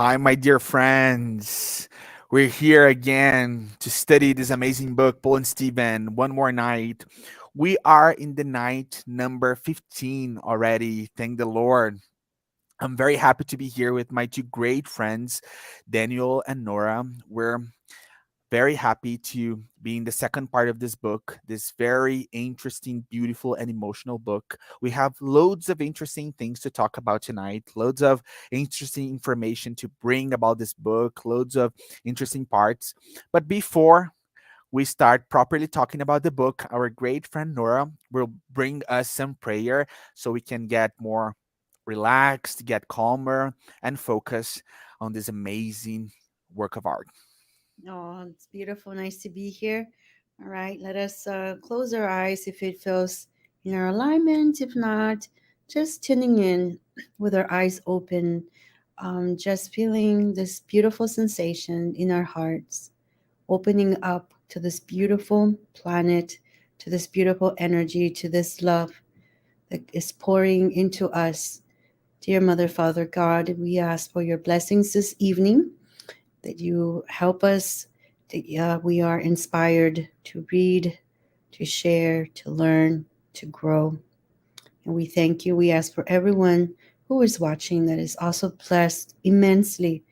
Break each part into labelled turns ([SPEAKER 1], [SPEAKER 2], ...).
[SPEAKER 1] Hi, my dear friends. We're here again to study this amazing book, Paul and Stephen, one more night. We are in the night number 15 already. Thank the Lord. I'm very happy to be here with my two great friends, Daniel and Nora. We're very happy to be in the second part of this book, this very interesting, beautiful, and emotional book. We have loads of interesting things to talk about tonight, loads of interesting information to bring about this book, loads of interesting parts. But before we start properly talking about the book, our great friend Nora will bring us some prayer so we can get more relaxed, get calmer, and focus on this amazing work of art.
[SPEAKER 2] Oh, it's beautiful. Nice to be here. All right, let us close our eyes if it feels in our alignment. If not, just tuning in with our eyes open, just feeling this beautiful sensation in our hearts, opening up to this beautiful planet, to this beautiful energy, to this love that is pouring into us. Dear Mother, Father, God, we ask for your blessings this evening, that you help us, that we are inspired to read, to share, to learn, to grow. And we thank you. We ask for everyone who is watching that is also blessed immensely.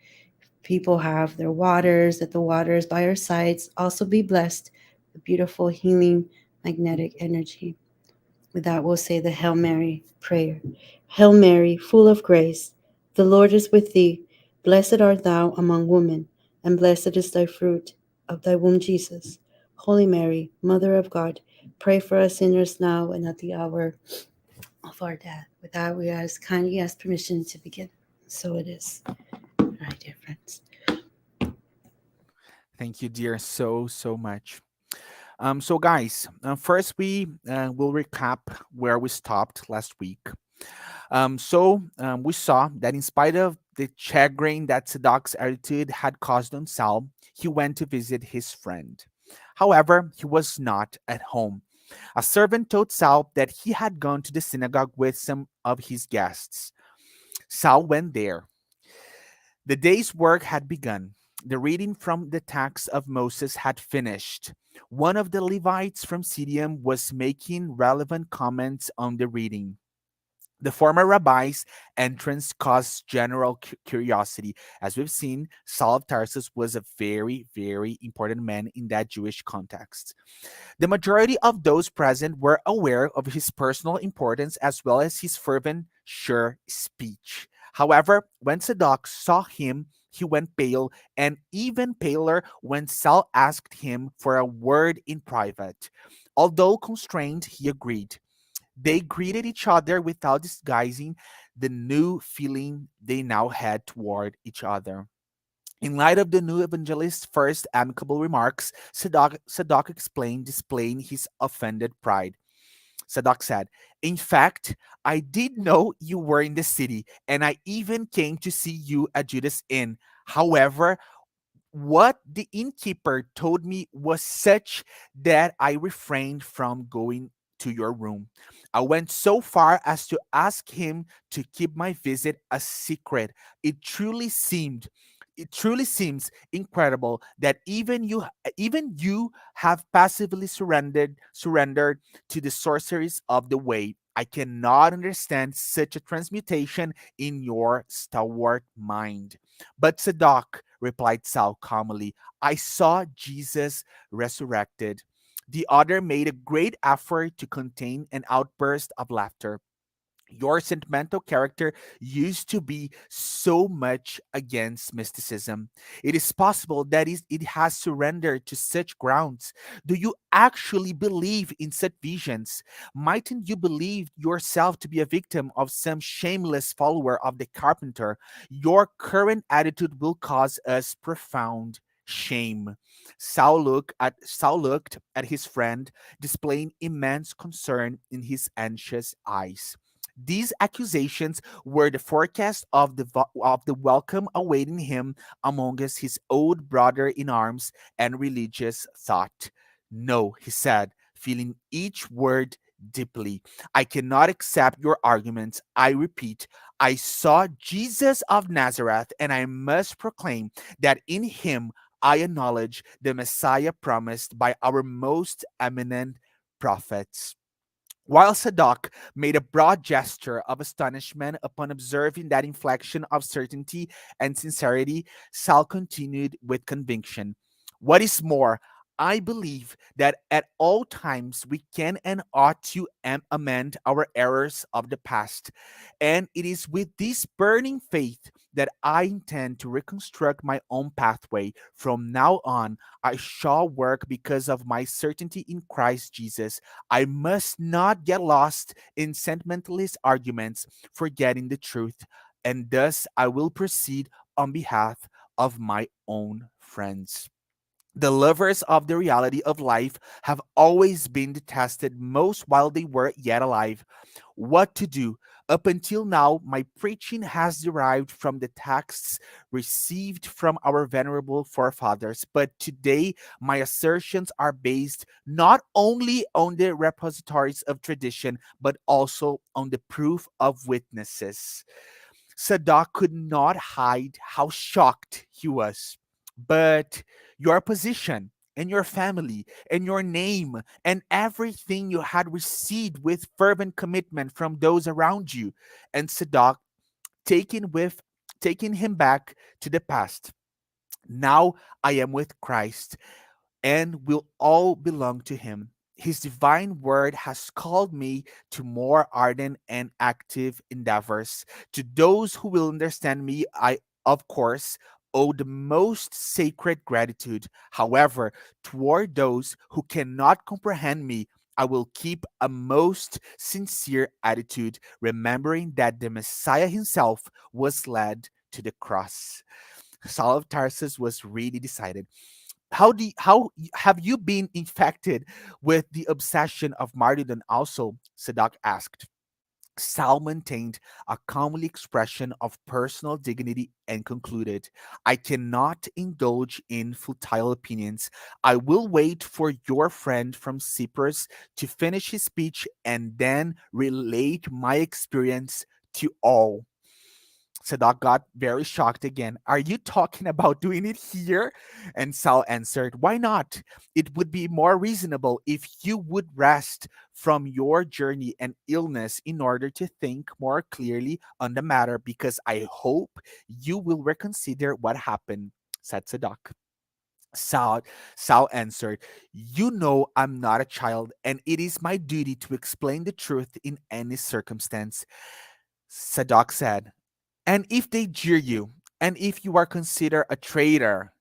[SPEAKER 2] People have their waters, that the waters by our sides also be blessed with beautiful, healing, magnetic energy. With that, we'll say the Hail Mary prayer. Hail Mary, full of grace, the Lord is with thee. Blessed art thou among women, and blessed is thy fruit of thy womb, Jesus. Holy Mary, Mother of God, pray for us sinners now and at the hour of our death. With that, we kindly ask permission to begin. So it is. All right, dear friends.
[SPEAKER 1] Thank you, dear, so much. So guys, first we will recap where we stopped last week. We saw that in spite of the chagrin that Sadok's attitude had caused on Sal, he went to visit his friend. However, he was not at home. A servant told Sal that he had gone to the synagogue with some of his guests. Sal went there. The day's work had begun. The reading from the text of Moses had finished. One of the Levites from Sidium was making relevant comments on the reading. The former rabbi's entrance caused general curiosity. As we've seen, Saul of Tarsus was a very important man in that Jewish context. The majority of those present were aware of his personal importance as well as his fervent, sure speech. However, when Zadok saw him, he went pale, and even paler when Saul asked him for a word in private. Although constrained, he agreed. They greeted each other without disguising the new feeling they now had toward each other. In light of the new evangelist's first amicable remarks, Sadok explained, displaying his offended pride. Sadok said, "In fact, I did know you were in the city, and I even came to see you at Judas Inn. However, what the innkeeper told me was such that I refrained from going to your room. I went so far as to ask him to keep my visit a secret. It truly seemed it truly seems incredible that even you have passively surrendered to the sorceries of the way. I cannot understand such a transmutation in your stalwart mind." "But Sadok," replied Sal calmly, "I saw Jesus resurrected." The other made a great effort to contain an outburst of laughter. "Your sentimental character used to be so much against mysticism. It is possible that it has surrendered to such grounds. Do you actually believe in such visions? Mightn't you believe yourself to be a victim of some shameless follower of the carpenter? Your current attitude will cause us profound shame." Saul looked at his friend, displaying immense concern in his anxious eyes. These accusations were the forecast of the welcome awaiting him amongst his old brother in arms and religious thought. "No," he said, feeling each word deeply. I cannot accept your arguments. I repeat, I saw Jesus of Nazareth, and I must proclaim that in him I acknowledge the Messiah promised by our most eminent prophets. While Sadoc made a broad gesture of astonishment upon observing that inflection of certainty and sincerity, Sal continued with conviction. What is more, I believe that at all times we can and ought to amend our errors of the past. And it is with this burning faith that I intend to reconstruct my own pathway. From now on, I shall work because of my certainty in Christ Jesus. I must not get lost in sentimentalist arguments, forgetting the truth, and thus I will proceed on behalf of my own friends. The lovers of the reality of life have always been detested most while they were yet alive. What to do? Up until now, my preaching has derived from the texts received from our venerable forefathers, but today my assertions are based not only on the repositories of tradition, but also on the proof of witnesses. Sadak could not hide how shocked he was. But your position and your family and your name and everything you had received with fervent commitment from those around you, and Sadak taking with taking him back to the past. Now I am with Christ and will all belong to him. His divine word has called me to more ardent and active endeavors. To those who will understand me, I, of course, owe the most sacred gratitude. However, toward those who cannot comprehend me, I will keep a most sincere attitude, remembering that the Messiah himself was led to the cross. Saul of Tarsus was really decided. How have you been infected with the obsession of martyrdom also? Sadak asked. Sal maintained a calmly expression of personal dignity and concluded, I cannot indulge in futile opinions. I will wait for your friend from Cyprus to finish his speech and then relate my experience to all. Sadak got very shocked again. Are you talking about doing it here? And Sal answered, why not? It would be more reasonable if you would rest from your journey and illness in order to think more clearly on the matter, because I hope you will reconsider what happened, said Sadak. Sal, Sal answered, you know I'm not a child, and it is my duty to explain the truth in any circumstance. Sadak said, and if they jeer you, and if you are considered a traitor,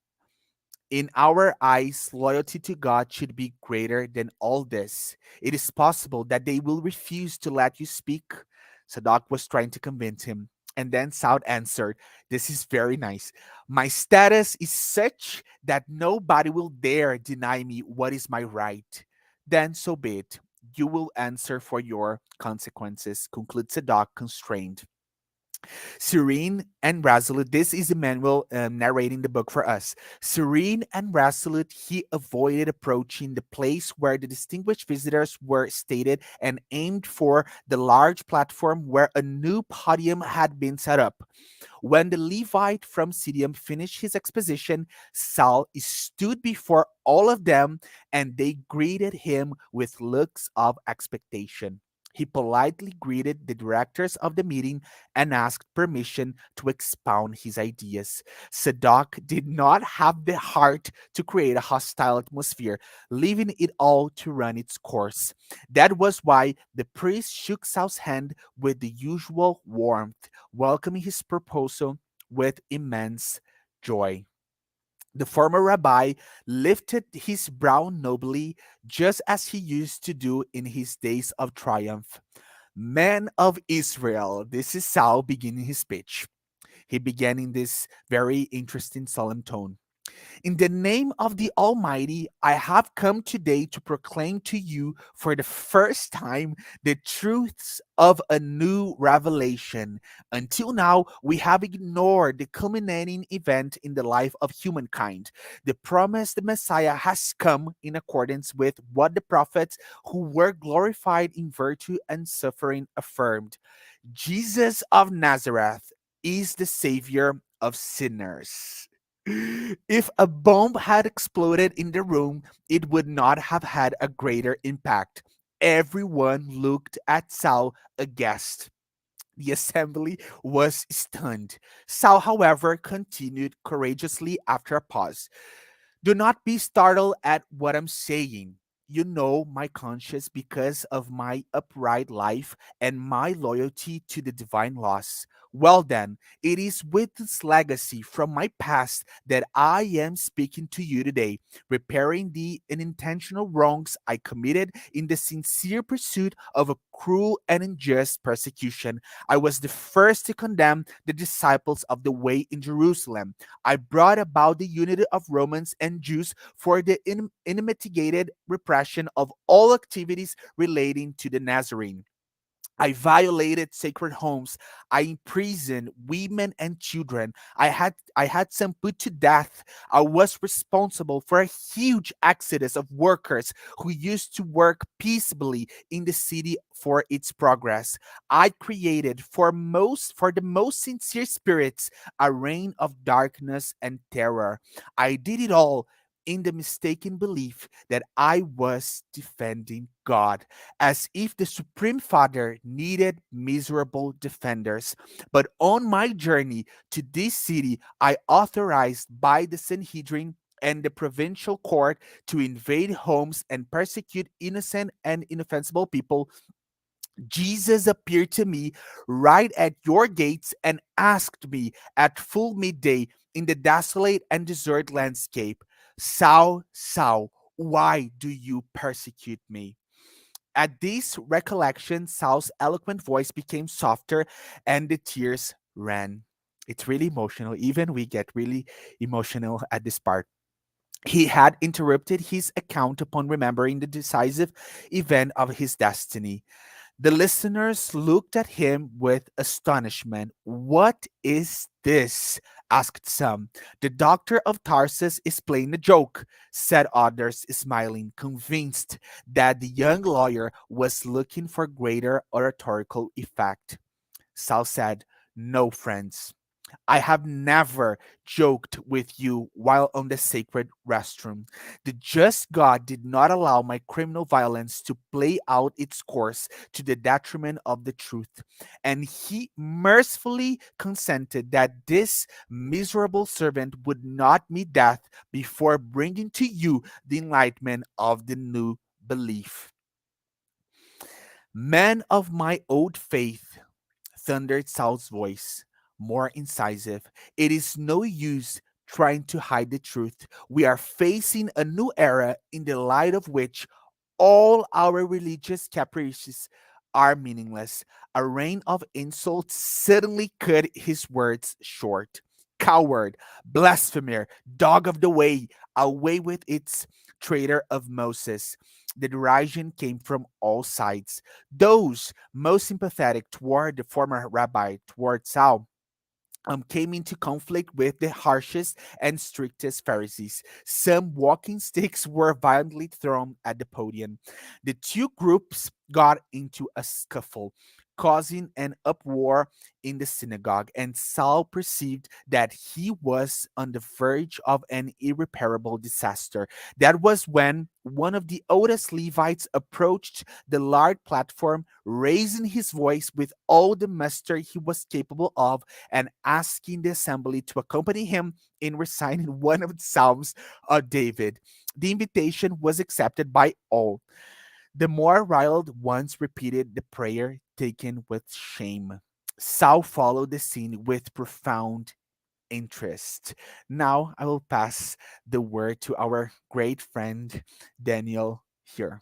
[SPEAKER 1] in our eyes, loyalty to God should be greater than all this. It is possible that they will refuse to let you speak. Sadak was trying to convince him. And then Saud answered, this is very nice. My status is such that nobody will dare deny me what is my right. Then so be it. You will answer for your consequences, concludes Sadak, constrained. Serene and resolute. This is Emmanuel narrating the book for us. Serene and resolute, he avoided approaching the place where the distinguished visitors were stated and aimed for the large platform where a new podium had been set up. When the Levite from Sidium finished his exposition, Saul stood before all of them and they greeted him with looks of expectation. He politely greeted the directors of the meeting and asked permission to expound his ideas. Sadak did not have the heart to create a hostile atmosphere, leaving it all to run its course. That was why the priest shook Saul's hand with the usual warmth, welcoming his proposal with immense joy. The former rabbi lifted his brow nobly, just as he used to do in his days of triumph. Men of Israel, this is Saul beginning his speech. He began in this very interesting solemn tone. In the name of the Almighty, I have come today to proclaim to you for the first time the truths of a new revelation. Until now, we have ignored the culminating event in the life of humankind. The promised Messiah has come in accordance with what the prophets who were glorified in virtue and suffering affirmed. Jesus of Nazareth is the Savior of sinners. If a bomb had exploded in the room, it would not have had a greater impact. Everyone looked at Sal aghast. The assembly was stunned. Sal, however, continued courageously after a pause. Do not be startled at what I'm saying. You know my conscience because of my upright life and my loyalty to the divine laws. Well, then, it is with this legacy from my past that I am speaking to you today, repairing the unintentional wrongs I committed in the sincere pursuit of a cruel and unjust persecution. I was the first to condemn the disciples of the way in Jerusalem. I brought about the unity of Romans and Jews for the unmitigated repression of all activities relating to the Nazarene. I violated sacred homes. I imprisoned women and children. I had some put to death. I was responsible for a huge exodus of workers who used to work peaceably in the city for its progress. I created for the most sincere spirits a reign of darkness and terror. I did it all in the mistaken belief that I was defending God, as if the Supreme Father needed miserable defenders. But on my journey to this city, I authorized by the Sanhedrin and the provincial court to invade homes and persecute innocent and inoffensible people. Jesus appeared to me right at your gates and asked me at full midday in the desolate and desert landscape, Saul, Saul, why do you persecute me? At this recollection, Saul's eloquent voice became softer and the tears ran. It's really emotional. Even we get really emotional at this part. He had interrupted his account upon remembering the decisive event of his destiny. The listeners looked at him with astonishment. What is this? Asked some. The doctor of Tarsus is playing a joke, said others, smiling, convinced that the young lawyer was looking for greater oratorical effect. Sal said, No, friends. I have never joked with you while on the sacred restroom. The just God did not allow my criminal violence to play out its course to the detriment of the truth. And he mercifully consented that this miserable servant would not meet death before bringing to you the enlightenment of the new belief. Men of my old faith, thundered Saul's voice, more incisive. It is no use trying to hide the truth. We are facing a new era in the light of which all our religious caprices are meaningless. A rain of insults suddenly cut his words short. Coward, blasphemer, dog of the way, away with its traitor of Moses. The derision came from all sides. Those most sympathetic toward the former rabbi, toward Saul, came into conflict with the harshest and strictest Pharisees. Some walking sticks were violently thrown at the podium. The two groups got into a scuffle, causing an uproar in the synagogue, and Saul perceived that he was on the verge of an irreparable disaster. That was when one of the oldest Levites approached the large platform, raising his voice with all the muster he was capable of and asking the assembly to accompany him in reciting one of the Psalms of David. The invitation was accepted by all. The more riled ones repeated the prayer, taken with shame. Saul followed the scene with profound interest. Now I will pass the word to our great friend Daniel here.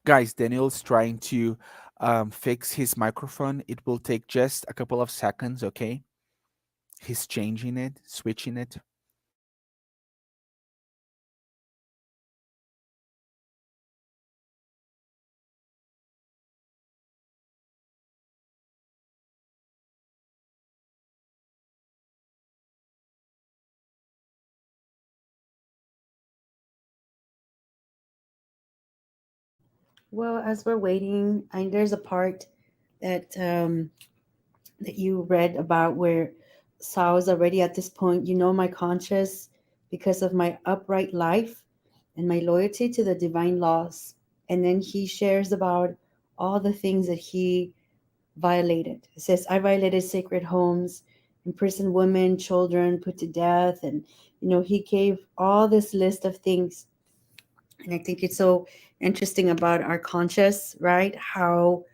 [SPEAKER 1] Guys, Daniel's trying to fix his microphone. It will take just a couple of seconds, okay? He's changing it, switching it.
[SPEAKER 2] Well, as we're waiting, there's a part that that you read about where Saul is already at this point. You know my conscience because of my upright life and my loyalty to the divine laws. And then he shares about all the things that he violated. It says, I violated sacred homes, imprisoned women, children, put to death. And, he gave all this list of things. And I think it's so interesting about our conscious, right? How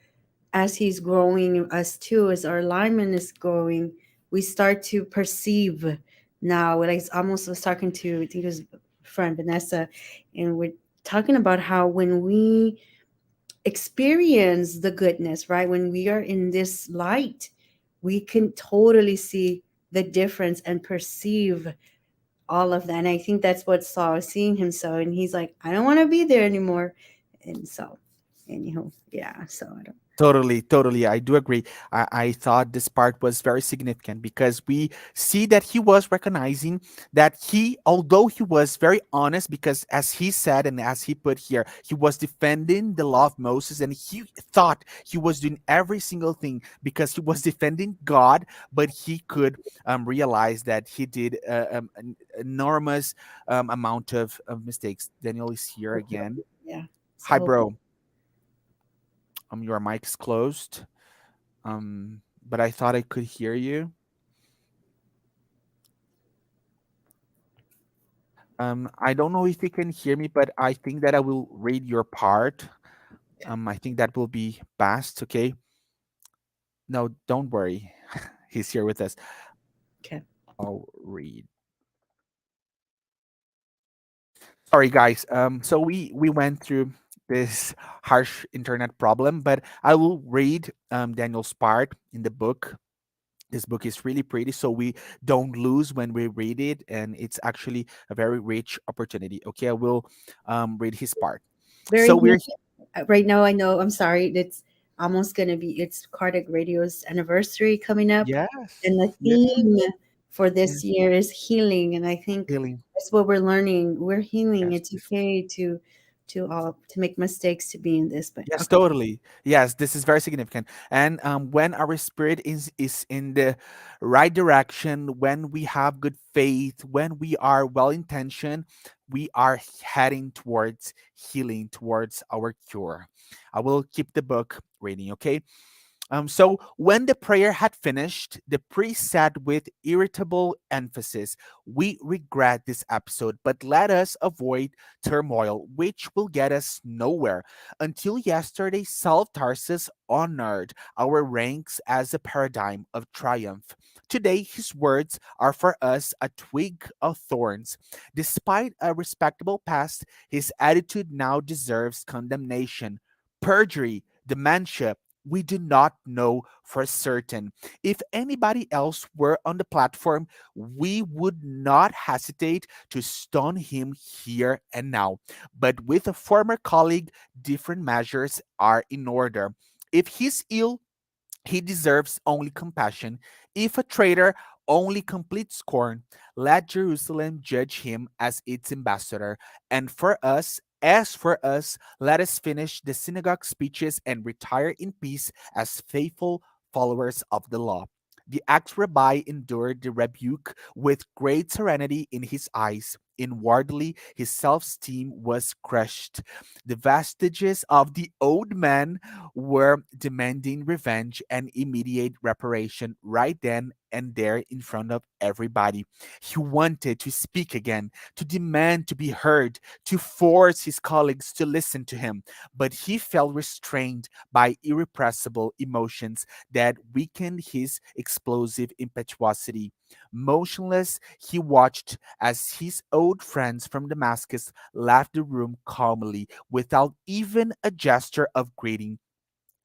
[SPEAKER 2] as he's growing, us too, as our alignment is growing, we start to perceive now. Like it's almost, I was talking to, I think it was friend Vanessa, and we're talking about how when we experience the goodness, right? When we are in this light, we can totally see the difference and perceive all of that. And I think that's what Saul is seeing himself. And he's like, I don't want to be there anymore. And so, anyhow, yeah. So I don't.
[SPEAKER 1] Totally, totally. I do agree. I thought this part was very significant because we see that he was recognizing that he, although he was very honest, because as he said and as he put here, he was defending the law of Moses and he thought he was doing every single thing because he was defending God, but he could realize that he did an enormous amount of mistakes. Daniel is here again.
[SPEAKER 2] Yeah.
[SPEAKER 1] Hi,
[SPEAKER 2] So
[SPEAKER 1] bro. Your mic's closed. But I thought I could hear you. I don't know if you can hear me, but I think that I will read your part. I think that will be best. Okay. No, don't worry. He's here with us.
[SPEAKER 2] okay.
[SPEAKER 1] I'll read. Sorry, guys. So we went through this harsh internet problem, but I will read Daniel's part in the book. This book is really pretty, so we don't lose when we read it, and it's actually a very rich opportunity. Okay, I will read his part.
[SPEAKER 2] Very
[SPEAKER 1] So we're
[SPEAKER 2] right now. I know. I'm sorry. It's almost gonna be. It's Cardiac Radio's anniversary coming up,
[SPEAKER 1] yes,
[SPEAKER 2] and the
[SPEAKER 1] yes,
[SPEAKER 2] theme for this
[SPEAKER 1] yes,
[SPEAKER 2] year is healing. And I think
[SPEAKER 1] healing.
[SPEAKER 2] that's what we're learning. We're healing.
[SPEAKER 1] Yes,
[SPEAKER 2] It's okay to make mistakes to be in this. But
[SPEAKER 1] yes,
[SPEAKER 2] okay,
[SPEAKER 1] totally. Yes, this is very significant. And when our spirit is in the right direction, when we have good faith, when we are well intentioned, we are heading towards healing, towards our cure. I will keep the book reading. Okay. So when the prayer had finished, the priest said with irritable emphasis, we regret this episode, but let us avoid turmoil, which will get us nowhere. Until yesterday, Saul of Tarsus honored our ranks as a paradigm of triumph. Today, his words are for us a twig of thorns. Despite a respectable past, his attitude now deserves condemnation. Perjury, dementia, we do not know for certain. If anybody else were on the platform, we would not hesitate to stone him here and now. But with a former colleague, different measures are in order. If he's ill, he deserves only compassion. If a traitor, only complete scorn. Let Jerusalem judge him as its ambassador. And for us, as for us, let us finish the synagogue speeches and retire in peace as faithful followers of the law. The ex rabbi endured the rebuke with great serenity in his eyes. Inwardly, his self esteem was crushed. The vestiges of the old man were demanding revenge and immediate reparation right then and there in front of everybody. He wanted to speak again, to demand to be heard, to force his colleagues to listen to him, but he felt restrained by irrepressible emotions that weakened his explosive impetuosity. Motionless, he watched as his old friends from Damascus left the room calmly, without even a gesture of greeting.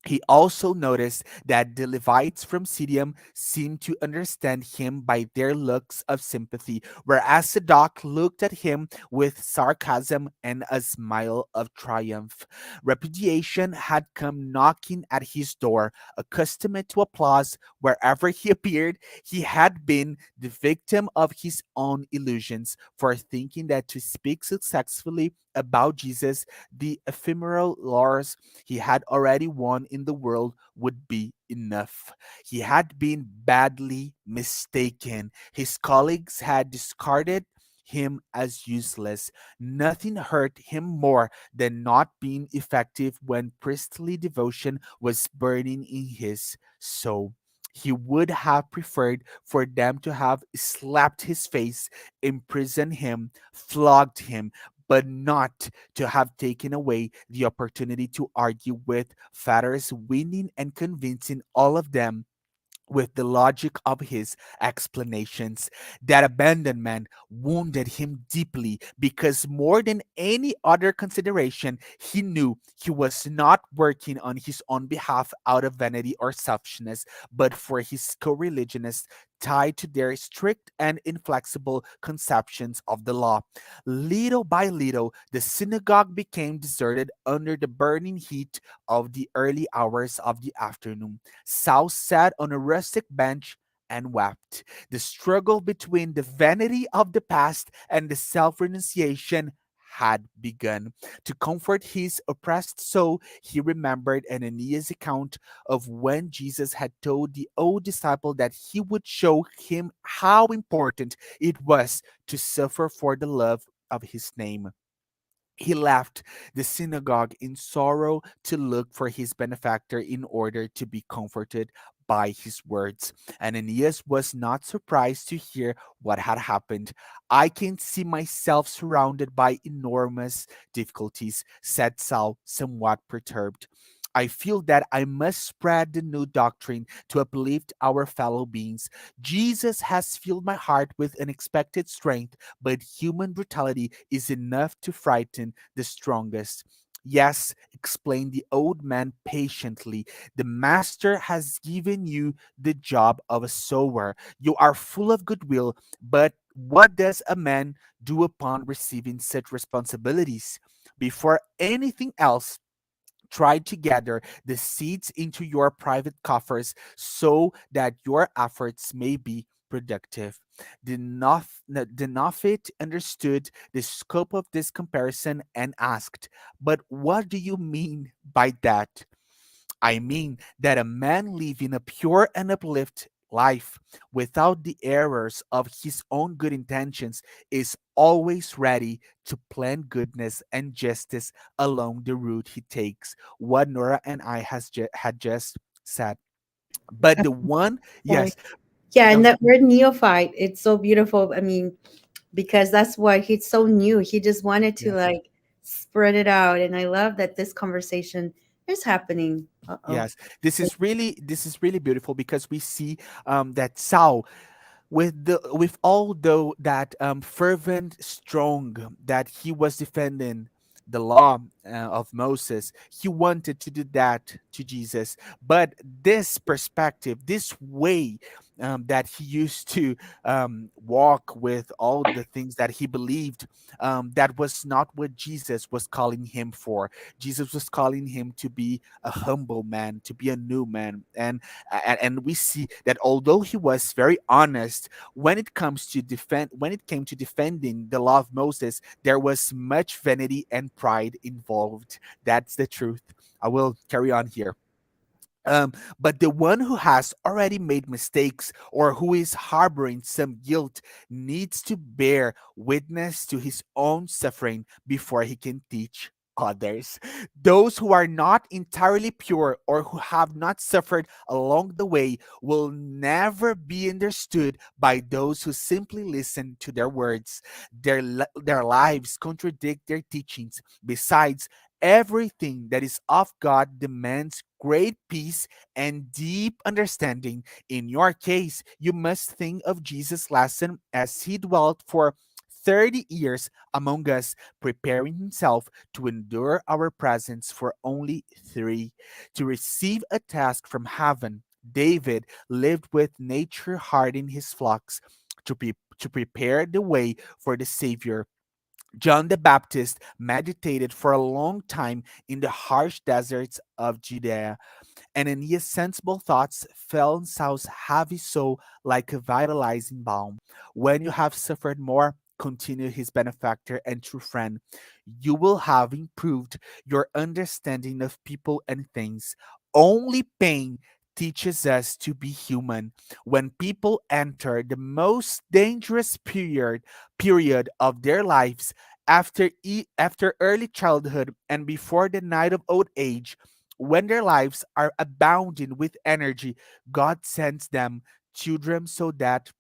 [SPEAKER 1] He also noticed that the Levites from Siddim seemed to understand him by their looks of sympathy, whereas Zadok looked at him with sarcasm and a smile of triumph. Repudiation had come knocking at his door. Accustomed to applause wherever he appeared, he had been the victim of his own illusions, for thinking that to speak successfully about Jesus, the ephemeral laws he had already won in the world would be enough. He had been badly mistaken. His colleagues had discarded him as useless. Nothing hurt him more than not being effective when priestly devotion was burning in his soul. He would have preferred for them to have slapped his face, imprisoned him, flogged him, but not to have taken away the opportunity to argue with Father's, winning and convincing all of them with the logic of his explanations. That abandonment wounded him deeply because, more than any other consideration, he knew he was not working on his own behalf out of vanity or selfishness, but for his co religionists tied to their strict and inflexible conceptions of the law. Little by little, the synagogue became deserted under the burning heat of the early hours of the afternoon. Saul sat on a rustic bench and wept. The struggle between the vanity of the past and the self renunciation had begun. To comfort his oppressed soul, he remembered Ananias' account of when Jesus had told the old disciple that he would show him how important it was to suffer for the love of his name. He left the synagogue in sorrow to look for his benefactor in order to be comforted by his words. Ananias was not surprised to hear what had happened. I can see myself surrounded by enormous difficulties, said Saul, somewhat perturbed. I feel that I must spread the new doctrine to uplift our fellow beings. Jesus has filled my heart with unexpected strength, but human brutality is enough to frighten the strongest. Yes, explained the old man patiently. The master has given you the job of a sower. You are full of goodwill, but what does a man do upon receiving such responsibilities? Before anything else, try to gather the seeds into your private coffers so that your efforts may be productive. The Nafit understood the scope of this comparison and asked, "But what do you mean by that?" I mean that a man living a pure and uplift life without the errors of his own good intentions is always ready to plan goodness and justice along the route he takes. What Nora and I had just said. But the one,
[SPEAKER 2] Sorry.
[SPEAKER 1] yes,
[SPEAKER 2] Yeah, and
[SPEAKER 1] no,
[SPEAKER 2] that word neophyte, it's so beautiful. I mean, because that's why he's so new. He just wanted to
[SPEAKER 1] yes,
[SPEAKER 2] like spread it out. And I love that this conversation is happening. Uh-oh.
[SPEAKER 1] yes. This is really beautiful because we see that Saul, with all though that fervent strong that he was defending the law of Moses, he wanted to do that to Jesus. But this perspective, this way that he used to walk with all the things that he believed, that was not what Jesus was calling him for. Jesus was calling him to be a humble man, to be a new man. And we see that although he was very honest when it came to defending the law of Moses, there was much vanity and pride involved. That's the truth. I will carry on here. But the one who has already made mistakes or who is harboring some guilt needs to bear witness to his own suffering before he can teach others. Those who are not entirely pure or who have not suffered along the way will never be understood by those who simply listen to their words. Their lives contradict their teachings. Besides, Everything that is of God demands great peace and deep understanding. In your case, you must think of Jesus' lesson as he dwelt for 30 years among us, preparing himself to endure our presence for only 3. To receive a task from heaven, David lived with nature herding his flocks to prepare the way for the Savior. John the Baptist meditated for a long time in the harsh deserts of Judea, and in his sensible thoughts fell on Saul's heavy soul like a vitalizing balm. When you have suffered more, continued his benefactor and true friend, you will have improved your understanding of people and things. Only pain teaches us to be human. When people enter the most dangerous period of their lives, after early childhood and before the night of old age, when their lives are abounding with energy, God sends them children so that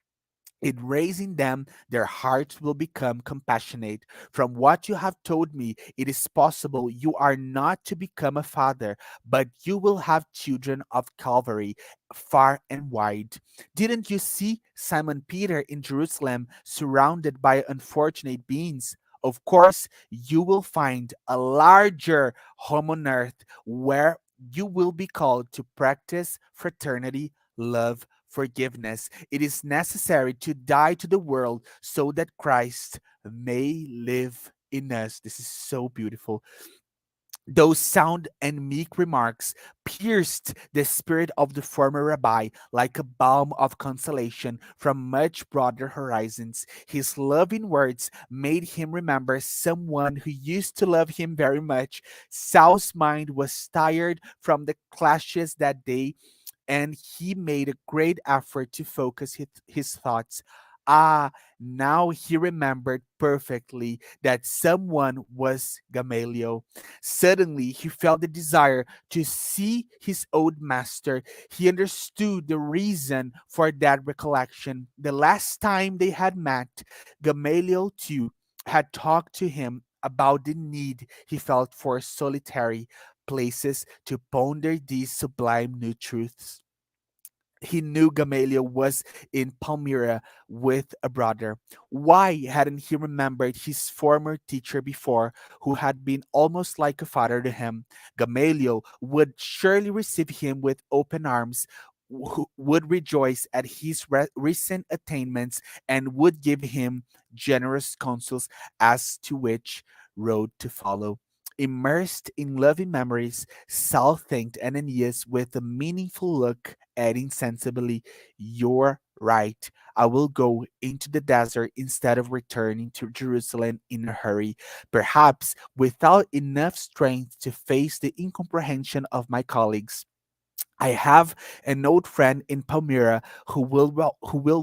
[SPEAKER 1] in raising them, their hearts will become compassionate. From what you have told me, it is possible you are not to become a father, but you will have children of Calvary, far and wide. Didn't you see Simon Peter in Jerusalem surrounded by unfortunate beings? Of course, you will find a larger home on earth where you will be called to practice fraternity, love, forgiveness. It is necessary to die to the world so that Christ may live in us. This is so beautiful. Those sound and meek remarks pierced the spirit of the former rabbi like a balm of consolation from much broader horizons. His loving words made him remember someone who used to love him very much. Saul's mind was tired from the clashes that day, and he made a great effort to focus his thoughts. Ah, now he remembered perfectly that someone was Gamaliel. Suddenly, he felt the desire to see his old master. He understood the reason for that recollection. The last time they had met, Gamaliel too had talked to him about the need he felt for solitary places to ponder these sublime new truths. He knew Gamaliel was in Palmyra with a brother. Why hadn't he remembered his former teacher before, who had been almost like a father to him? Gamaliel would surely receive him with open arms, would rejoice at his recent attainments, and would give him generous counsels as to which road to follow. Immersed in loving memories, Saul thanked Ananias with a meaningful look, adding sensibly, "You're right. I will go into the desert instead of returning to Jerusalem in a hurry, perhaps without enough strength to face the incomprehension of my colleagues. I have an old friend in Palmyra who will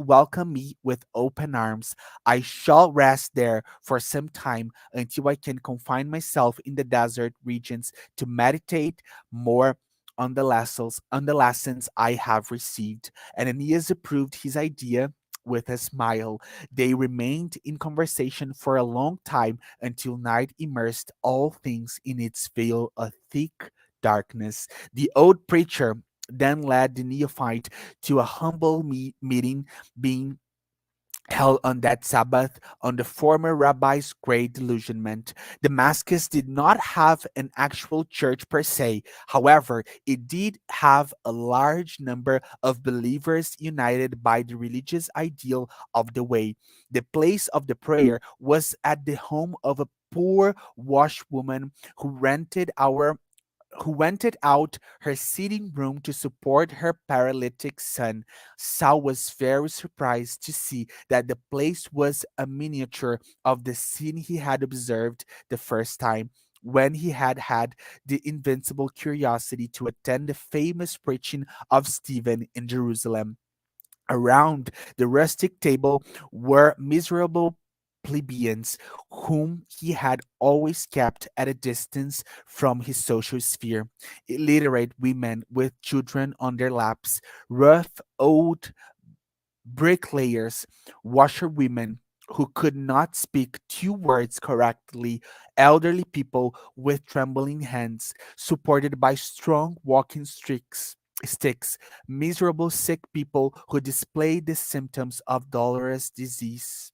[SPEAKER 1] welcome me with open arms. I shall rest there for some time until I can confine myself in the desert regions to meditate more on the lessons I have received." And Aeneas approved his idea with a smile. They remained in conversation for a long time until night immersed all things in its veil of thick darkness. The old preacher then led the neophyte to a humble meeting being held on that Sabbath on the former rabbi's great delusionment. Damascus did not have an actual church per se. However, it did have a large number of believers united by the religious ideal of the way. The place of the prayer was at the home of a poor washwoman who rented out her sitting room to support her paralytic son. Saul was very surprised to see that the place was a miniature of the scene he had observed the first time when he had had the invincible curiosity to attend the famous preaching of Stephen in Jerusalem. Around the rustic table were miserable plebeians whom he had always kept at a distance from his social sphere, illiterate women with children on their laps, rough old bricklayers, washerwomen who could not speak two words correctly, elderly people with trembling hands, supported by strong walking sticks, miserable sick people who displayed the symptoms of dolorous disease.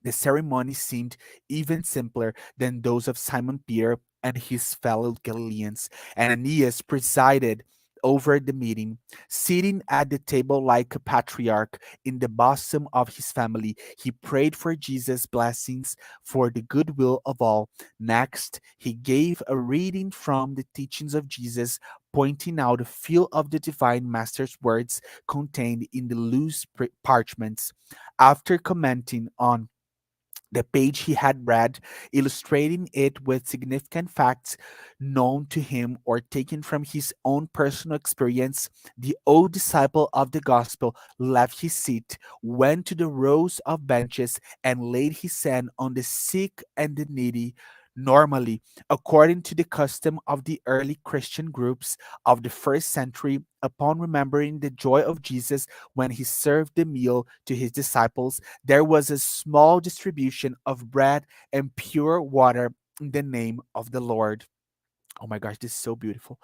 [SPEAKER 1] The ceremony seemed even simpler than those of Simon Peter and his fellow Galileans, and Aeneas presided over the meeting, sitting at the table like a patriarch in the bosom of his family. He prayed for Jesus' blessings for the goodwill of all. Next, he gave a reading from the teachings of Jesus, pointing out a few of the divine master's words contained in the loose parchments. After commenting on the page he had read, illustrating it with significant facts known to him or taken from his own personal experience, the old disciple of the gospel left his seat, went to the rows of benches, and laid his hand on the sick and the needy. Normally, according to the custom of the early Christian groups of the first century, upon remembering the joy of Jesus when he served the meal to his disciples, there was a small distribution of bread and pure water in the name of the Lord. Oh my gosh, this is so beautiful.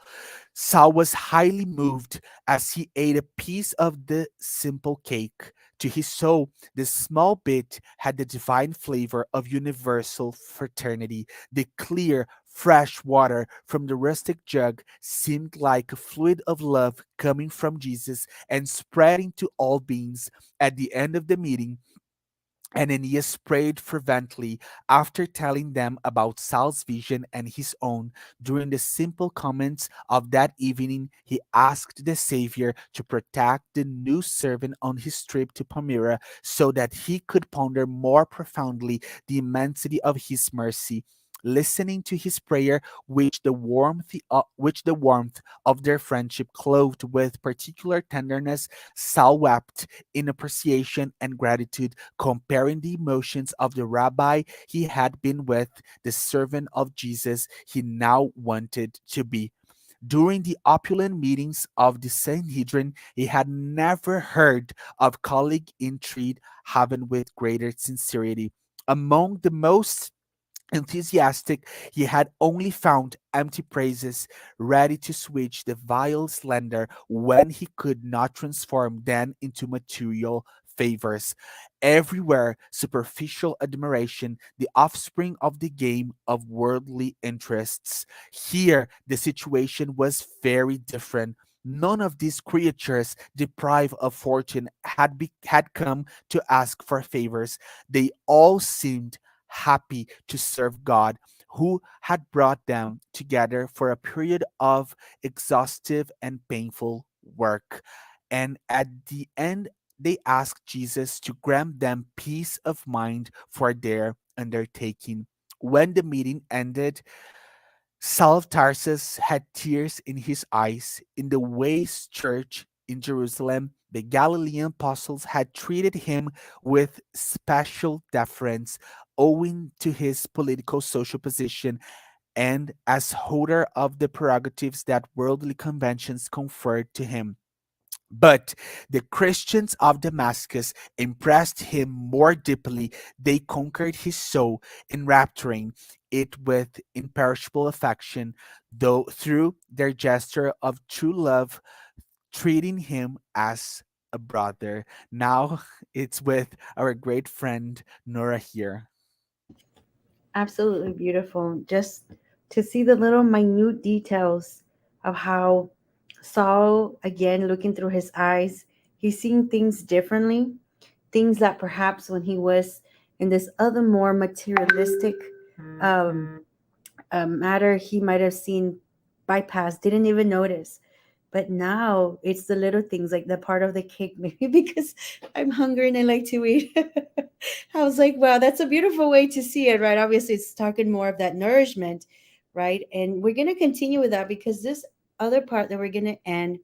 [SPEAKER 1] Saul was highly moved as he ate a piece of the simple cake. To his soul, this small bit had the divine flavor of universal fraternity. The clear, fresh water from the rustic jug seemed like a fluid of love coming from Jesus and spreading to all beings. At the end of the meeting, Ananias prayed fervently after telling them about Saul's vision and his own. During the simple comments of that evening, he asked the Savior to protect the new servant on his trip to Palmyra so that he could ponder more profoundly the immensity of his mercy. Listening to his prayer, which the warmth of their friendship clothed with particular tenderness, Saul wept in appreciation and gratitude, comparing the emotions of the rabbi he had been with the servant of Jesus he now wanted to be. During the opulent meetings of the Sanhedrin, he had never heard of colleague intrigue happen with greater sincerity. Among the most enthusiastic, he had only found empty praises, ready to switch the vile slender when he could not transform them into material favors. Everywhere, superficial admiration, the offspring of the game of worldly interests. Here, the situation was very different. None of these creatures, deprived of fortune, had come to ask for favors. They all seemed happy to serve God, who had brought them together for a period of exhaustive and painful work. And at the end, they asked Jesus to grant them peace of mind for their undertaking. When the meeting ended, Saul of Tarsus had tears in his eyes. In the Ways Church in Jerusalem, the Galilean apostles had treated him with special deference owing to his political social position and as holder of the prerogatives that worldly conventions conferred to him. But the Christians of Damascus impressed him more deeply. They conquered his soul, enrapturing it with imperishable affection, though through their gesture of true love, treating him as a brother. Now it's with our great friend Norah here.
[SPEAKER 2] Absolutely beautiful. Just to see the little minute details of how Saul, again, looking through his eyes, he's seeing things differently. Things that perhaps when he was in this other more materialistic um, matter, he might have seen bypass, didn't even notice. But now it's the little things like the part of the cake, maybe because I'm hungry and I like to eat. I was like, wow, that's a beautiful way to see it, right? Obviously, it's talking more of that nourishment, right? And we're going to continue with that because this other part that we're going to end,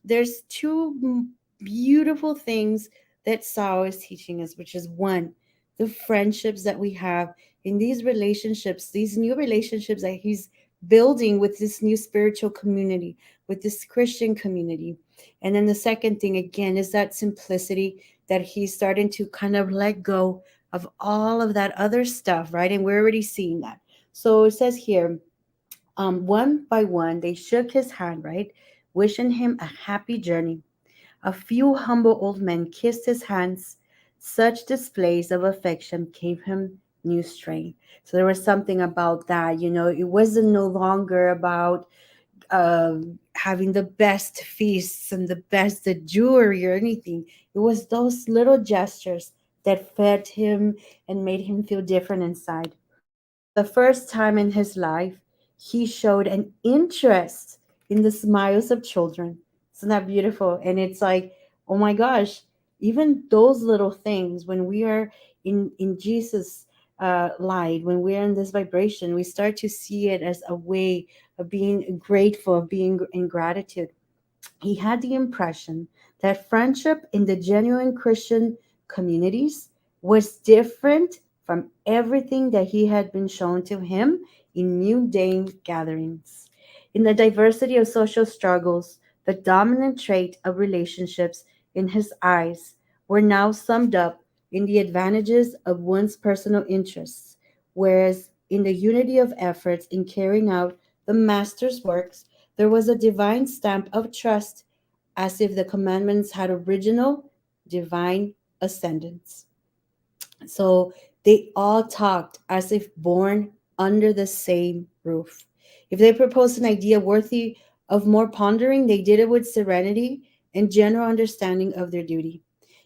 [SPEAKER 2] there's two beautiful things that Sao is teaching us, which is one, the friendships that we have in these relationships, these new relationships that he's building with this new spiritual community, with this Christian community. And then the second thing, again, is that simplicity that he's starting to kind of let go of all of that other stuff, right? And we're already seeing that. So it says here, one by one, they shook his hand, right? Wishing him a happy journey. A few humble old men kissed his hands. Such displays of affection gave him new strength. So there was something about that, it wasn't no longer about having the best feasts and the best the jewelry or anything. It was those little gestures that fed him and made him feel different inside. For the first time in his life, he showed an interest in the smiles of children. Isn't that beautiful? And it's like, oh my gosh, even those little things, when we are in Jesus' light, when we're in this vibration, we start to see it as a way of being grateful, of being in gratitude. He had the impression that friendship in the genuine Christian communities was different from everything that he had been shown to him in mundane gatherings. In the diversity of social struggles, the dominant trait of relationships in his eyes were now summed up in the advantages of one's personal interests, whereas in the unity of efforts in carrying out the Master's works, there was a divine stamp of trust, as if the commandments had original divine ascendance. So they all talked as if born under the same roof. If they proposed an idea worthy of more pondering, they did it with serenity and general understanding of their duty.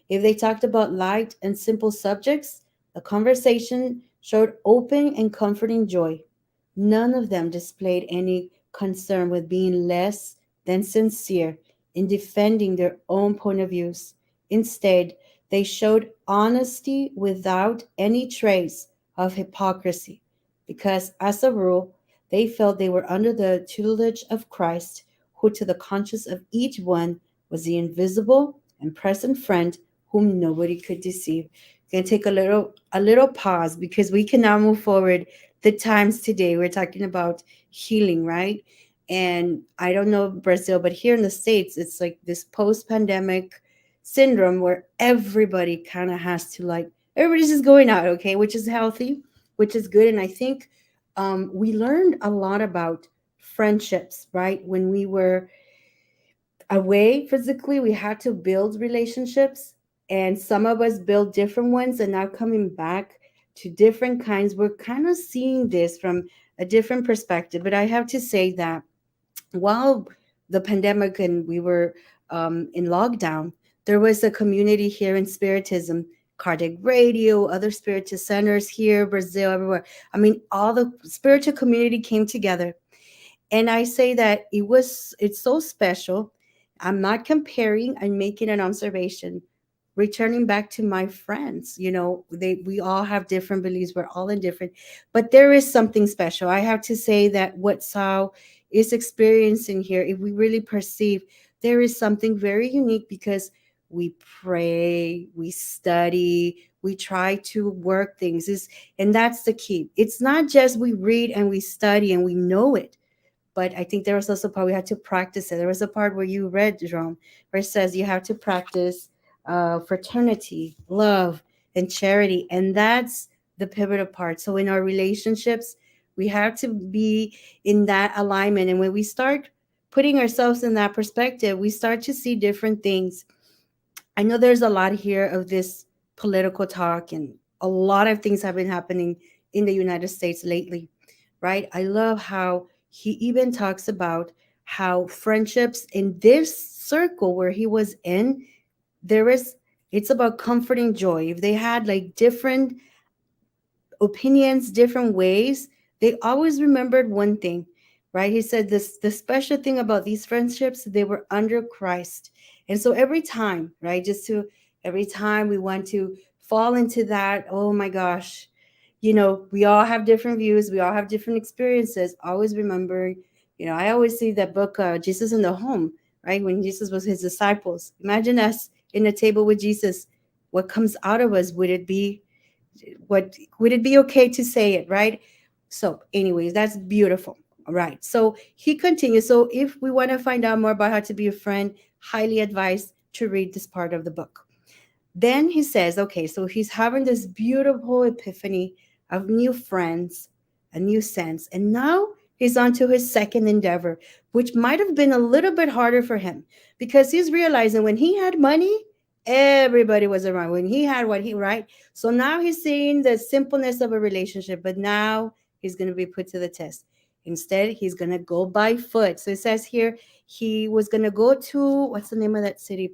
[SPEAKER 2] If they talked about light and simple subjects, the conversation showed open and comforting joy. None of them displayed any concern with being less than sincere in defending their own point of views. Instead, they showed honesty without any trace of hypocrisy, because, as a rule, they felt they were under the tutelage of Christ, who, to the conscience of each one, was the invisible and present friend whom nobody could deceive. I'm gonna take a little pause because we can now move forward. The times today we're talking about healing, right? And I don't know Brazil, but here in the States, it's like this post-pandemic syndrome where everybody kind of has to like everybody's just going out, okay, which is healthy, which is good. And I think we learned a lot about friendships, right? When we were away physically, we had to build relationships, and some of us built different ones. And now coming back to different kinds, we're kind of seeing this from a different perspective. But I have to say that while the pandemic and we were in lockdown, there was a community here in Spiritism, cardiac radio, other spiritist centers here, Brazil, everywhere. I mean, all the spiritual community came together, and I say that it's so special. I'm not comparing, I'm making an observation. Returning back to my friends, we all have different beliefs, we're all in different, but there is something special. I have to say that what Sao is experiencing here, if we really perceive, there is something very unique because we pray, we study, we try to work things is, and that's the key. It's not just we read and we study and we know it, but I think there was also a part we had to practice it. There was a part where you read, Jerome, where it says you have to practice fraternity, love, and charity. And that's the pivotal part. So in our relationships, we have to be in that alignment. And when we start putting ourselves in that perspective, we start to see different things. I know there's a lot here of this political talk, and a lot of things have been happening in the United States lately, right? I love how he even talks about how friendships in this circle where he was in, there is, it's about comforting joy. If they had like different opinions, different ways, they always remembered one thing, right? He said this, the special thing about these friendships, they were under Christ. And so every time, right, every time we want to fall into that, oh my gosh, we all have different views, we all have different experiences. Always remember, I always see that book, Jesus in the Home, right? When Jesus was his disciples. Imagine us in a table with Jesus. What comes out of us? What would it be okay to say it, right? So anyways, that's beautiful. All right, so he continues. So if we want to find out more about how to be a friend, highly advised to read this part of the book. Then he says, okay, so he's having this beautiful epiphany of new friends, a new sense. And now he's on to his second endeavor, which might have been a little bit harder for him because he's realizing when he had money, everybody was around. When he had what he, right? So now he's seeing the simpleness of a relationship, but now he's going to be put to the test. Instead, he's going to go by foot. So it says here, he was going to go to, what's the name of that city?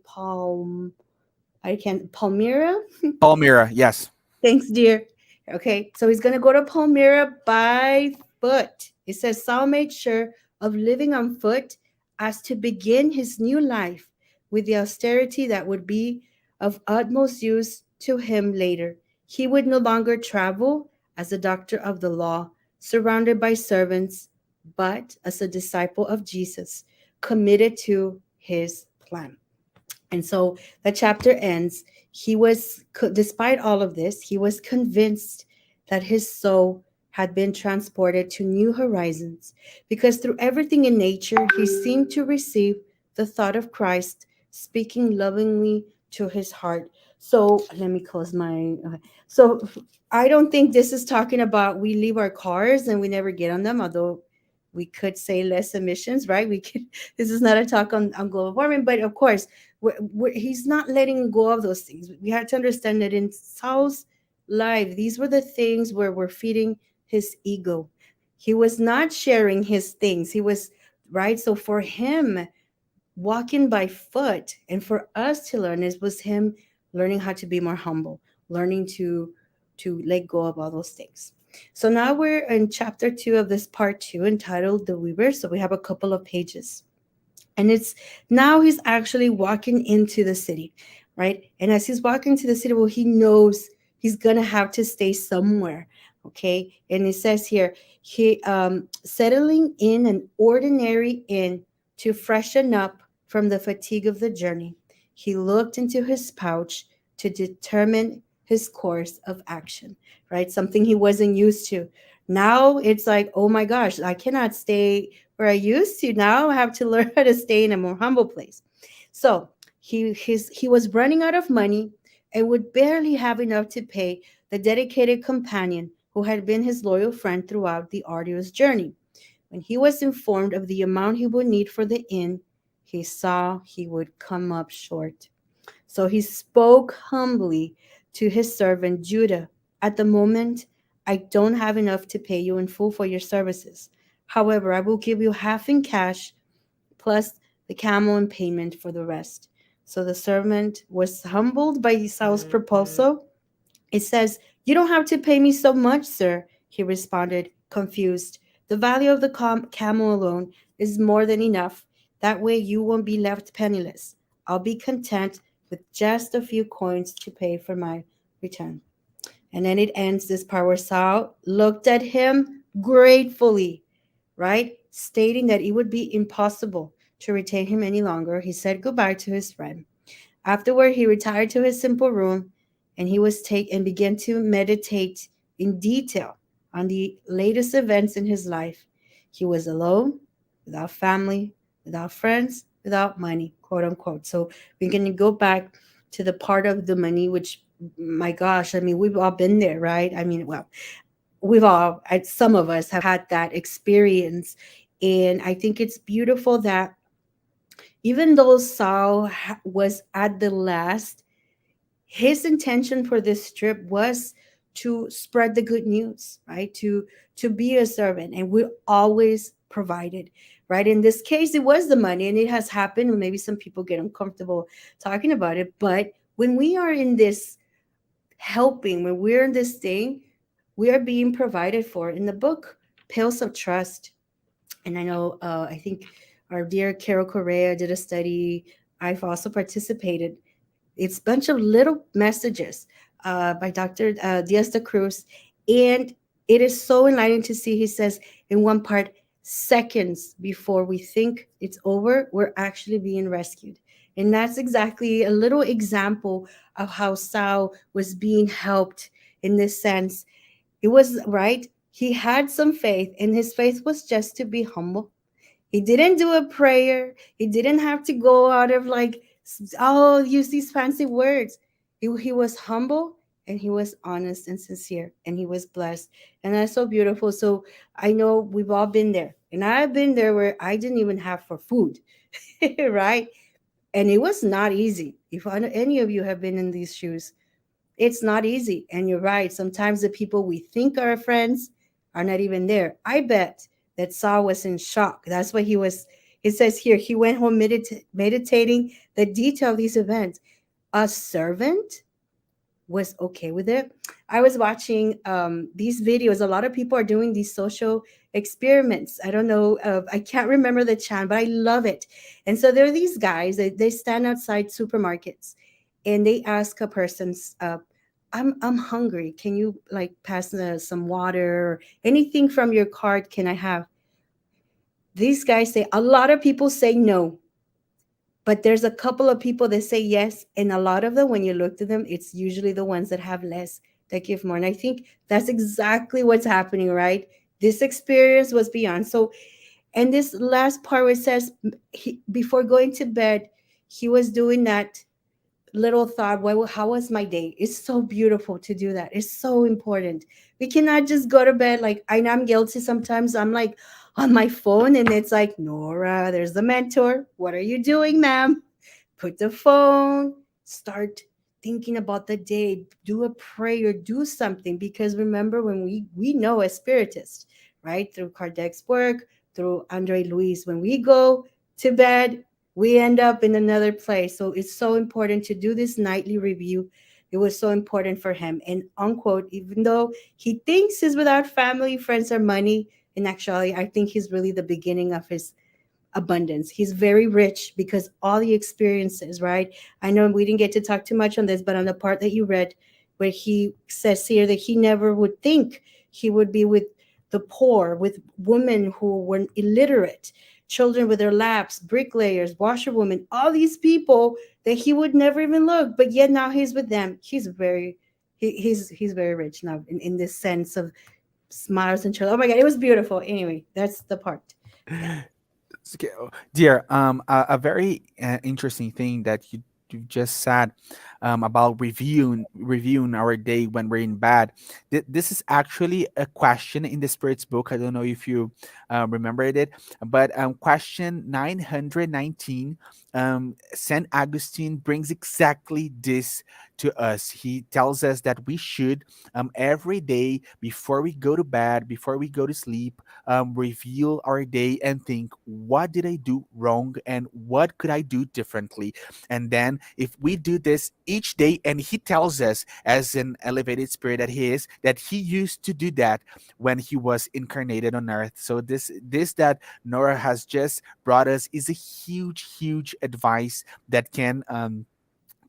[SPEAKER 2] I can't, Palmyra.
[SPEAKER 1] Palmyra, yes.
[SPEAKER 2] Thanks, dear. Okay, so he's gonna go to Palmyra by foot. It says Saul made sure of living on foot as to begin his new life with the austerity that would be of utmost use to him later. He would no longer travel as a doctor of the law, surrounded by servants, but as a disciple of Jesus, committed to his plan. And so the chapter ends. Despite all of this, he was convinced that his soul had been transported to new horizons because through everything in nature, he seemed to receive the thought of Christ speaking lovingly to his heart. So let me close my. Okay. So I don't think this is talking about we leave our cars and we never get on them, although we could say less emissions, right? We could. This is not a talk on global warming, but of course he's not letting go of those things. We have to understand that in Saul's life, these were the things where we're feeding his ego. He was not sharing his things. He was right. So for him, walking by foot, and for us to learn, it was him learning how to be more humble, learning to let go of all those things. So now we're in chapter 2 of this part 2 entitled The Weaver. So we have a couple of pages, and it's now he's actually walking into the city, right? And as he's walking to the city, well, he knows he's gonna have to stay somewhere. Okay, and it says here he settling in an ordinary inn to freshen up from the fatigue of the journey. He looked into his pouch to determine his course of action, right? Something he wasn't used to. Now it's like, oh my gosh, I cannot stay where I used to. Now I have to learn how to stay in a more humble place. So he was running out of money and would barely have enough to pay the dedicated companion who had been his loyal friend throughout the arduous journey. When he was informed of the amount he would need for the inn, he saw he would come up short. So he spoke humbly to his servant Judah. At the moment, I don't have enough to pay you in full for your services. However, I will give you half in cash plus the camel in payment for the rest. So the servant was humbled by Esau's proposal. It says, "You don't have to pay me so much, sir," he responded, confused. "The value of the camel alone is more than enough. That way you won't be left penniless. I'll be content with just a few coins to pay for my return." And then it ends this part where Saul looked at him gratefully, right? Stating that it would be impossible to retain him any longer. He said goodbye to his friend. Afterward, he retired to his simple room and he was take and began to meditate in detail on the latest events in his life. He was alone, without family, without friends, without money, quote unquote. So we're going to go back to the part of the money, which, my gosh, I mean, we've all been there, right? I mean, well, some of us have had that experience. And I think it's beautiful that even though Saul was at the last, his intention for this trip was to spread the good news, right? To be a servant, and we always provided, right? In this case, it was the money, and it has happened. Maybe some people get uncomfortable talking about it, but when we are in this helping, when we're in this thing, we are being provided for. In the book Pills of Trust, and I know I think our dear Carol Correa did a study. I've also participated. It's a bunch of little messages by Dr. Diaz de Cruz. And it is so enlightening to see, he says in one part, seconds before we think it's over, we're actually being rescued. And that's exactly a little example of how Saul was being helped in this sense. It was right. He had some faith, and his faith was just to be humble. He didn't do a prayer. He didn't have to go out of like, oh, use these fancy words. He was humble and he was honest and sincere and he was blessed. And that's so beautiful. So I know we've all been there. And I've been there where I didn't even have for food, right? And it was not easy. If any of you have been in these shoes, it's not easy. And you're right. Sometimes the people we think are friends are not even there. I bet that Saul was in shock. That's why he was. It says here, he went home meditating the detail of these events. A servant was okay with it. I was watching these videos. A lot of people are doing these social experiments. I don't know, I can't remember the channel, but I love it. And so there are these guys, they stand outside supermarkets and they ask a person, I'm hungry. Can you like pass some water or anything from your cart? Can I have? These guys say, a lot of people say no, but there's a couple of people that say yes, and a lot of them, when you look to them, it's usually the ones that have less that give more. And I think that's exactly what's happening, right? This experience was beyond. So, and this last part where it says before going to bed, he was doing that little thought, well, how was my day? It's so beautiful to do that. It's so important. We cannot just go to bed like I'm guilty sometimes. I'm like on my phone and it's like, Nora, there's the mentor. What are you doing, ma'am? Put the phone, start thinking about the day, do a prayer, do something. Because remember, when we know as spiritists, right, through Kardec's work, through Andre Luis, when we go to bed, we end up in another place. So it's so important to do this nightly review. It was so important for him. And unquote, even though he thinks he's without family, friends, or money, in actuality, I think he's really the beginning of his abundance. He's very rich because all the experiences, right? I know we didn't get to talk too much on this, but on the part that you read, where he says here that he never would think he would be with the poor, with women who were illiterate, children with their laps, bricklayers, washerwomen, all these people that he would never even look, but yet now he's with them. He's very rich now in this sense of smiles and children. Oh my God, it was beautiful. Anyway, that's the part. Yeah.
[SPEAKER 1] Okay, dear, a very interesting thing that you just said about reviewing our day when we're in bed. This is actually a question in the Spirit's book. I don't know if you remembered it, but question 919, Saint Augustine brings exactly this to us. He tells us that we should every day before we go to bed, before we go to sleep, review our day and think, what did I do wrong and what could I do differently? And then, if we do this each day, and he tells us, as an elevated spirit that he is, that he used to do that when he was incarnated on earth. So, this that Nora has just brought us is a huge, huge advice that can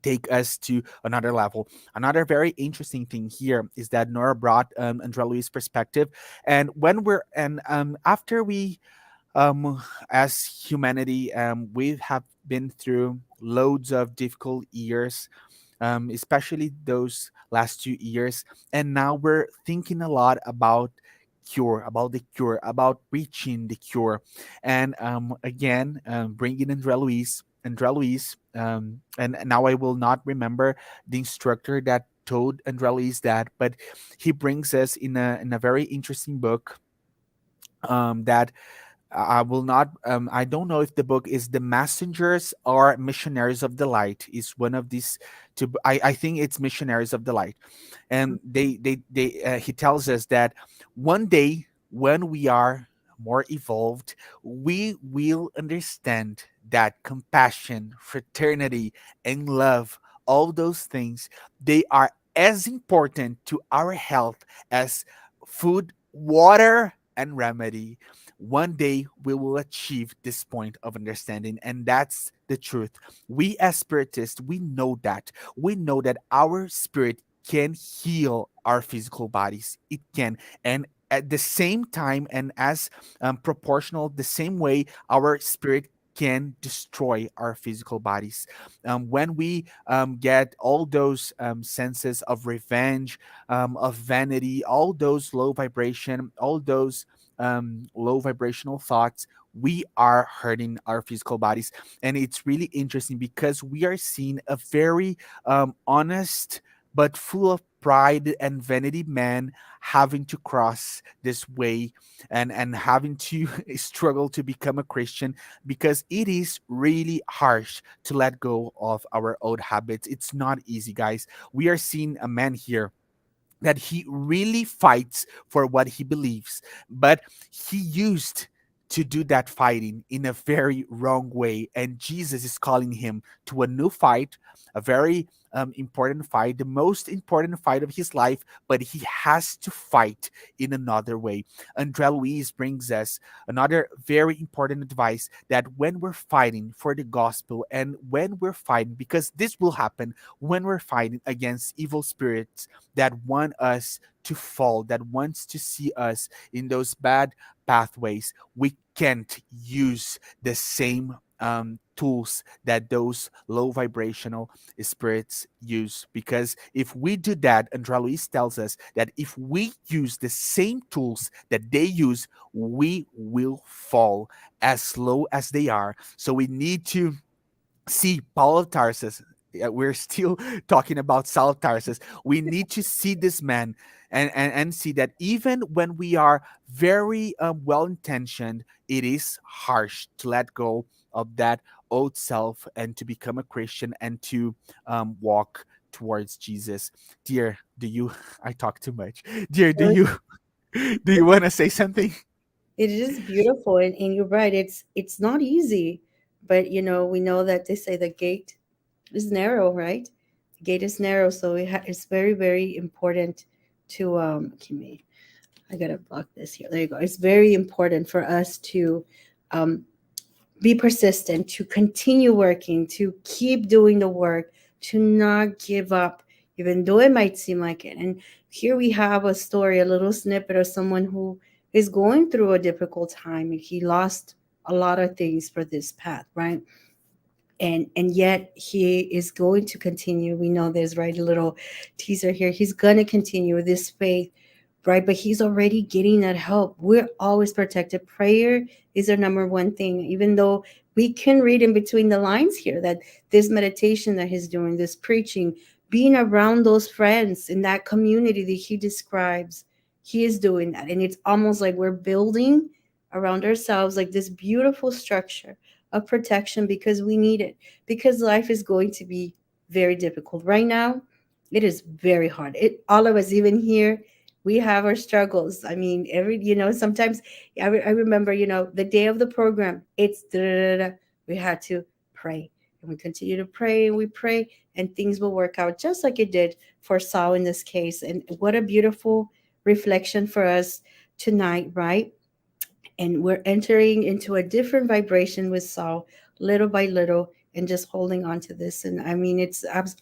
[SPEAKER 1] take us to another level. Another very interesting thing here is that Nora brought Andrea Louis' perspective, and when we're and after we as humanity, we have been through loads of difficult years, especially those last 2 years. And now we're thinking a lot about the cure, about reaching the cure. And again, bringing Andrea Luis, and now I will not remember the instructor that told Andrea Luis that, but he brings us in a very interesting book that I will not. I don't know if the book is "The Messengers" or "Missionaries of the Light." Is one of these two. I think it's "Missionaries of the Light," and he tells us that one day when we are more evolved, we will understand that compassion, fraternity, and love, all those things, they are as important to our health as food, water, and remedy. One day we will achieve this point of understanding, and that's the truth. We as spiritists, we know that our spirit can heal our physical bodies. It can. And at the same time, and as proportional, the same way, our spirit can destroy our physical bodies. When we get all those senses of revenge, of vanity, all those low vibration, all those low vibrational thoughts, we are hurting our physical bodies. And it's really interesting because we are seeing a very honest but full of pride and vanity man having to cross this way and having to struggle to become a Christian, because it is really harsh to let go of our old habits. It's not easy, guys. We are seeing a man here that he really fights for what he believes, but he used to do that fighting in a very wrong way. And Jesus is calling him to a new fight, a very important fight, the most important fight of his life, but he has to fight in another way. Andrea Luis brings us another very important advice, that when we're fighting for the gospel and when we're fighting, because this will happen when we're fighting against evil spirits that want us to fall, that wants to see us in those bad pathways, we can't use the same tools that those low vibrational spirits use. Because if we do that, Andrea Luis tells us that if we use the same tools that they use, we will fall as low as they are. So we need to see Paul of Tarsus. Yeah, we're still talking about Saul of Tarsus. We need to see this man and see that even when we are very well intentioned, it is harsh to let go of that old self and to become a Christian and to walk towards Jesus. Dear, do you? I talk too much. Dear, do you? Do you want to say something?
[SPEAKER 2] It is beautiful, and you're right. It's not easy, but we know that they say the gate is narrow, right? The gate is narrow, so it's very very important to Kimi. I gotta block this here. There you go. It's very important for us to um, be persistent, to continue working, to keep doing the work, to not give up, even though it might seem like it. And here we have a story, a little snippet of someone who is going through a difficult time. He lost a lot of things for this path, right? And yet he is going to continue. We know there's right a little teaser here. He's gonna continue with this faith, right? But he's already getting that help. We're always protected. Prayer is our number one thing, even though we can read in between the lines here that this meditation that he's doing, this preaching, being around those friends in that community that he describes, he is doing that. And it's almost like we're building around ourselves like this beautiful structure of protection because we need it, because life is going to be very difficult right now. It is very hard. It all of us, even here, we have our struggles. I mean, sometimes I remember, the day of the program, it's da, da, da, da. We had to pray, and we continue to pray and we pray, and things will work out just like it did for Saul in this case. And what a beautiful reflection for us tonight, right? And we're entering into a different vibration with Saul little by little and just holding on to this. And I mean,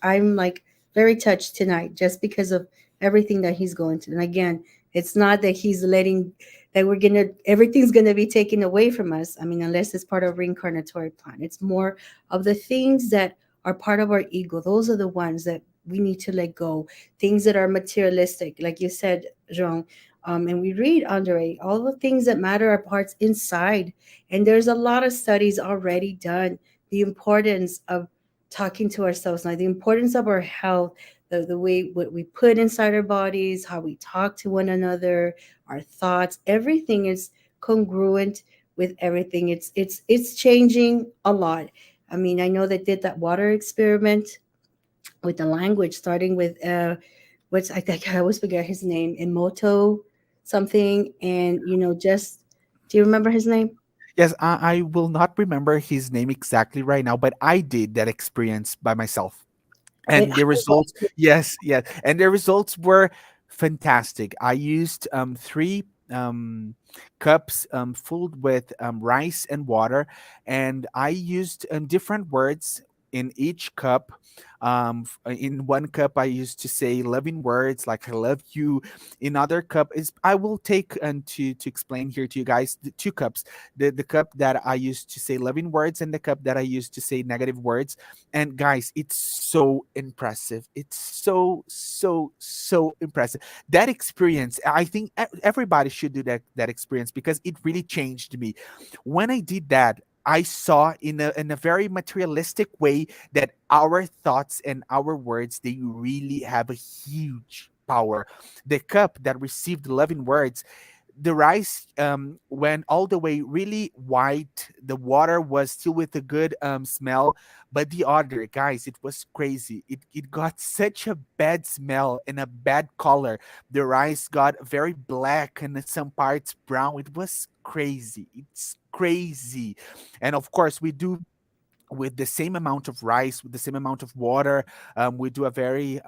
[SPEAKER 2] I'm like very touched tonight just because of everything that he's going through. And again, it's not that he's letting that everything's gonna be taken away from us. I mean, unless it's part of reincarnatory plan. It's more of the things that are part of our ego. Those are the ones that we need to let go. Things that are materialistic, like you said, João. And we read Andre, all the things that matter are parts inside. And there's a lot of studies already done. The importance of talking to ourselves now, the importance of our health, the way what we put inside our bodies, how we talk to one another, our thoughts, everything is congruent with everything. It's changing a lot. I mean, I know they did that water experiment with the language, starting with what's I think I always forget his name, Emoto something, and just do you remember his name?
[SPEAKER 1] Yes, I will not remember his name exactly right now, but I did that experience by myself.
[SPEAKER 2] It,
[SPEAKER 1] And the results, yes, yes, and the results were fantastic. I used three cups filled with rice and water, and I used different words in each cup. In one cup, I used to say loving words like "I love you." In other cup is I will take and to explain here to you guys the two cups. The cup that I used to say loving words and the cup that I used to say negative words. And guys, it's so impressive. It's so impressive. That experience, I think everybody should do that experience because it really changed me. When I did that, I saw in a very materialistic way that our thoughts and our words, they really have a huge power. The cup that received loving words, the rice went all the way really white. The water was still with a good smell, but the other guys, it was crazy. It got such a bad smell and a bad color. The rice got very black and in some parts brown. It was crazy. It's crazy. And of course, we do with the same amount of rice, with the same amount of water. We do a very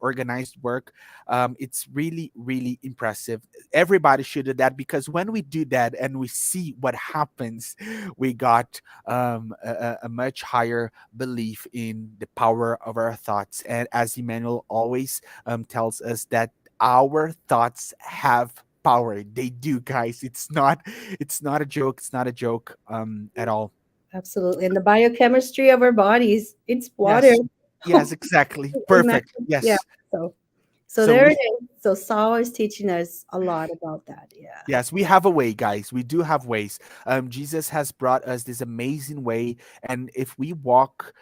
[SPEAKER 1] organized work. It's really, really impressive. Everybody should do that because when we do that and we see what happens, we got a much higher belief in the power of our thoughts. And as Emmanuel always tells us, that our thoughts have power. They do, guys. It's not a joke. It's not a joke at all.
[SPEAKER 2] Absolutely. And the biochemistry of our bodies, it's water.
[SPEAKER 1] Yes. Yes, exactly. Perfect.
[SPEAKER 2] Imagine. Yeah.
[SPEAKER 1] Yes.
[SPEAKER 2] So so
[SPEAKER 1] So
[SPEAKER 2] there it
[SPEAKER 1] we
[SPEAKER 2] is. So Saul is teaching us a lot about that. Yeah.
[SPEAKER 1] yes, we have a way, guys. We do have ways. Jesus has brought us this amazing way, and if we walk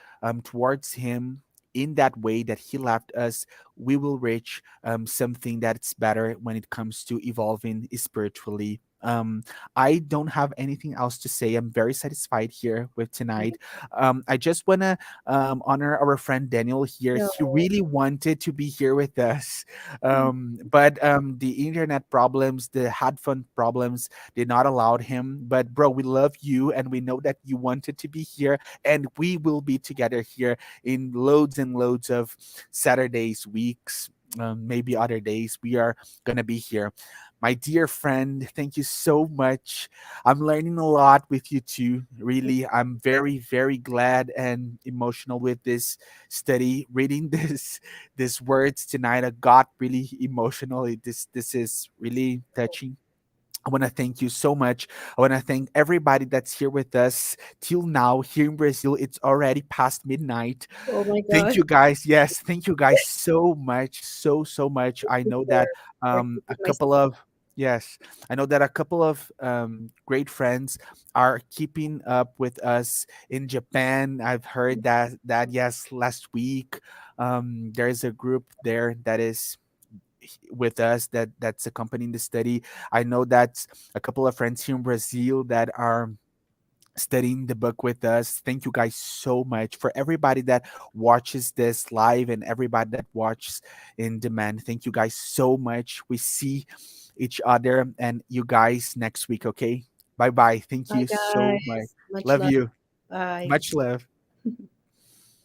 [SPEAKER 1] towards Him in that way that He left us, we will reach something that's better when it comes to evolving spiritually. I don't have anything else to say. I'm very satisfied here with tonight. I just want to honor our friend Daniel here.
[SPEAKER 2] No,
[SPEAKER 1] He really wanted to be here with us, but the internet problems, the headphone problems did not allow him. But bro, we love you and we know that you wanted to be here, and we will be together here in loads and loads of Saturdays, weeks, maybe other days. We are gonna be here. My dear friend, thank you so much. I'm learning a lot with you too. Really, I'm very, very glad and emotional with this study. Reading these words tonight, I got really emotional. This is really touching. I want to thank you so much. I want to thank everybody that's here with us till now. Here in Brazil, it's already past midnight.
[SPEAKER 2] oh my
[SPEAKER 1] Thank
[SPEAKER 2] gosh.
[SPEAKER 1] you guys. Yes, thank you guys so much. So much. I know
[SPEAKER 2] For
[SPEAKER 1] that
[SPEAKER 2] for
[SPEAKER 1] a
[SPEAKER 2] keeping my
[SPEAKER 1] couple of yes, I know that a couple of great friends are keeping up with us in Japan. I've heard that yes, last week there's a group there that is with us that's accompanying the study. I know that a couple of friends here in Brazil that are studying the book with us. Thank you guys so much. For everybody that watches this live and everybody that watches in demand, thank you guys so much. We see each other and you guys next week, okay? Bye bye. Thank
[SPEAKER 2] bye
[SPEAKER 1] you so much.
[SPEAKER 2] guys. Much
[SPEAKER 1] Love
[SPEAKER 2] love.
[SPEAKER 1] you.
[SPEAKER 2] Bye.
[SPEAKER 1] Much love.